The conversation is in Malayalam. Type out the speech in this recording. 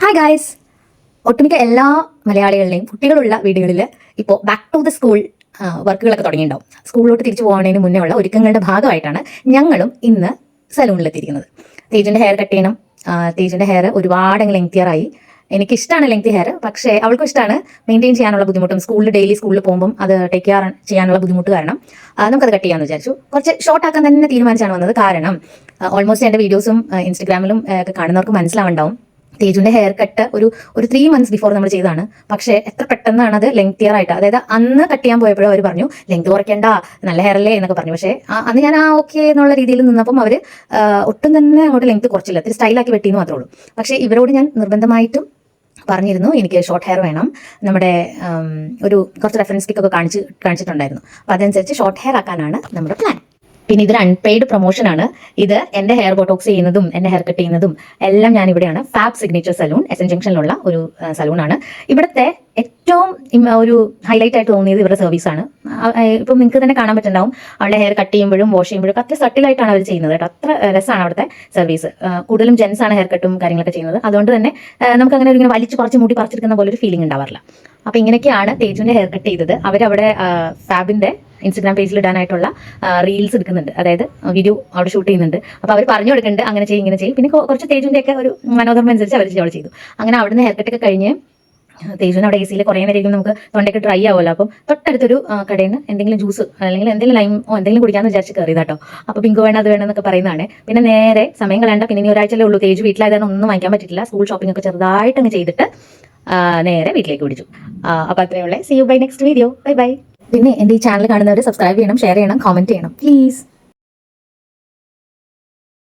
ഹായ് ഗായ്സ്, ഒട്ടുമിക്ക എല്ലാ മലയാളികളുടെയും കുട്ടികളുള്ള വീടുകളിൽ ഇപ്പോൾ ബാക്ക് ടു ദ സ്കൂൾ വർക്കുകളൊക്കെ തുടങ്ങിയിട്ടുണ്ടാവും. സ്കൂളിലോട്ട് തിരിച്ചു പോകുന്നതിന് മുന്നേ ഉള്ള ഒരുക്കങ്ങളുടെ ഭാഗമായിട്ടാണ് ഞങ്ങളും ഇന്ന് സലൂണിലെത്തിയിരിക്കുന്നത്. തേജിൻ്റെ ഹെയർ കട്ട് ചെയ്യണം. തേജിൻ്റെ ഹെയർ ഒരുപാട് ലെങ്തിയറായി. എനിക്കിഷ്ടമാണ് ലെങ്തി ഹെയർ, പക്ഷേ അവൾക്കും ഇഷ്ടമാണ്. മെയിൻറ്റെയിൻ ചെയ്യാനുള്ള ബുദ്ധിമുട്ടും ഡെയിലി സ്കൂളിൽ പോകുമ്പം അത് ടേക്ക് കെയർ ചെയ്യാനുള്ള ബുദ്ധിമുട്ട് കാരണം നമുക്കത് കട്ട് ചെയ്യാമെന്ന് വിചാരിച്ചു. കുറച്ച് ഷോർട്ട് ആക്കാൻ തന്നെ തീരുമാനിച്ചാണ് വന്നത്. കാരണം ഓൾമോസ്റ്റ് എൻ്റെ വീഡിയോസും ഇൻസ്റ്റഗ്രാമിലും ഒക്കെ കാണുന്നവർക്ക് മനസ്സിലാവുണ്ടാവും, തേജുവിൻ്റെ ഹെയർ കട്ട് ഒരു 3 months ബിഫോർ നമ്മൾ ചെയ്തതാണ്. പക്ഷേ എത്ര പെട്ടെന്നാണ് അത് ലെങ്തിയർ ആയിട്ട്, അതായത് അന്ന് കട്ട് ചെയ്യാൻ പോയപ്പോഴും അവർ പറഞ്ഞു ലെങ്ത് കുറയ്ക്കേണ്ട, നല്ല ഹെയർ അല്ലേ എന്നൊക്കെ പറഞ്ഞു. പക്ഷേ അന്ന് ഞാൻ ഓക്കെ എന്നുള്ള രീതിയിൽ നിന്നപ്പം അവർ ഒട്ടും തന്നെ അങ്ങോട്ട് ലെങ്ത് കുറച്ചില്ല, ഇത്തിരി സ്റ്റൈലാക്കി വെട്ടിയെന്ന് മാത്രമേ ഉള്ളൂ. പക്ഷേ ഇവരോട് ഞാൻ നിർബന്ധമായിട്ടും പറഞ്ഞിരുന്നു എനിക്ക് ഷോർട്ട് ഹെയർ വേണം. നമ്മുടെ കുറച്ച് റെഫറൻസ് പിക്കൊക്കെ കാണിച്ചിട്ടുണ്ടായിരുന്നു. അപ്പോൾ അതനുസരിച്ച് ഷോർട്ട് ഹെയർ ആക്കാനാണ് നമ്മുടെ പ്ലാൻ. പിന്നെ ഇതൊരു അൺപെയ്ഡ് പ്രൊമോഷനാണ്. ഇത് എൻ്റെ ഹെയർ ബോട്ടോക്സ് ചെയ്യുന്നതും എൻ്റെ ഹെയർ കട്ട് ചെയ്യുന്നതും എല്ലാം ഞാൻ ഇവിടെയാണ്. ഫാബ് സിഗ്നേച്ചർ സലൂൺ, SN ജംഗ്ഷനിലുള്ള ഒരു സലൂണാണ്. ഇവിടുത്തെ ഏറ്റവും ഒരു ഹൈലൈറ്റ് ആയിട്ട് തോന്നിയത് ഇവരുടെ സർവീസാണ്. ഇപ്പം നിങ്ങൾക്ക് തന്നെ കാണാൻ പറ്റുന്നുണ്ടാവും, അവളുടെ ഹെയർ കട്ട് ചെയ്യുമ്പോഴും വാഷ് ചെയ്യുമ്പോഴും അത്ര സട്ടിലായിട്ടാണ് അവർ ചെയ്യുന്നത് കേട്ടോ. അത്ര രസമാണ് അവിടുത്തെ സർവീസ്. കൂടുതലും ജെൻസ് ആണ് ഹെയർ കട്ടും കാര്യങ്ങളൊക്കെ ചെയ്യുന്നത്. അതുകൊണ്ട് തന്നെ നമുക്ക് അങ്ങനെ ഇങ്ങനെ വലിച്ച് കുറച്ച് മൂടി പറിച്ചെടുക്കുന്ന പോലെ ഒരു ഫീലിംഗ് ഉണ്ടാവാറില്ല. അപ്പോൾ ഇങ്ങനെയൊക്കെയാണ് തേജുവിൻ്റെ ഹെയർ കട്ട് ചെയ്തത്. അവരവിടെ ഫാബിൻ്റെ ഇൻസ്റ്റഗ്രാം പേജിൽ ഇടാനായിട്ടുള്ള റീൽസ് എടുക്കുന്നുണ്ട്, അതായത് വീഡിയോ അവിടെ ഷൂട്ട് ചെയ്യുന്നുണ്ട്. അപ്പോൾ അവർ പറഞ്ഞു കൊടുക്കുന്നുണ്ട് അങ്ങനെ ചെയ്യും ഇങ്ങനെ ചെയ്യും. പിന്നെ കുറച്ച് തേജുവിൻ്റെ ഒക്കെ ഒരു മനോധർമ്മം അനുസരിച്ച് അവർ ചെയ്തു. അങ്ങനെ അവിടുന്ന് ഹെയർ കട്ടൊക്കെ കഴിഞ്ഞ് തേജുവിന് അവിടെ AC കുറേ നേരം നമുക്ക് തൊണ്ടയൊക്കെ ഡ്രൈ ആവുമല്ലോ. അപ്പം തൊട്ടടുത്തൊരു കടയിൽ നിന്ന് എന്തെങ്കിലും ജ്യൂസ് അല്ലെങ്കിൽ എന്തെങ്കിലും ലൈമോ എന്തെങ്കിലും കുടിക്കാമെന്ന് വിചാരിച്ച് കയറിയതാട്ടോ. അപ്പോൾ പിങ്ക് വേണം അത് വേണം എന്നൊക്കെ പറയുന്നതാണ്. പിന്നെ നേരെ സമയം കളയണ്ട, പിന്നെ ഇനി ഒരാഴ്ചയല്ലേ ഉള്ളൂ. തേജു വീട്ടിലായതാണ് ഒന്നും വാങ്ങിക്കാൻ പറ്റില്ല. സ്കൂൾ ഷോപ്പിംഗ് ഒക്കെ ചെറുതായിട്ട് അങ്ങ് ചെയ്തിട്ട് നേരെ വീട്ടിലേക്ക് പിടിച്ചു. അപ്പോൾ അത്രയുള്ള. See you bye next video. Bye bye. പിന്നെ എൻ്റെ ഈ ചാനൽ കാണുന്നവർ സബ്സ്ക്രൈബ് ചെയ്യണം, ഷെയർ ചെയ്യണം, കമൻറ്റ് ചെയ്യണം പ്ലീസ്.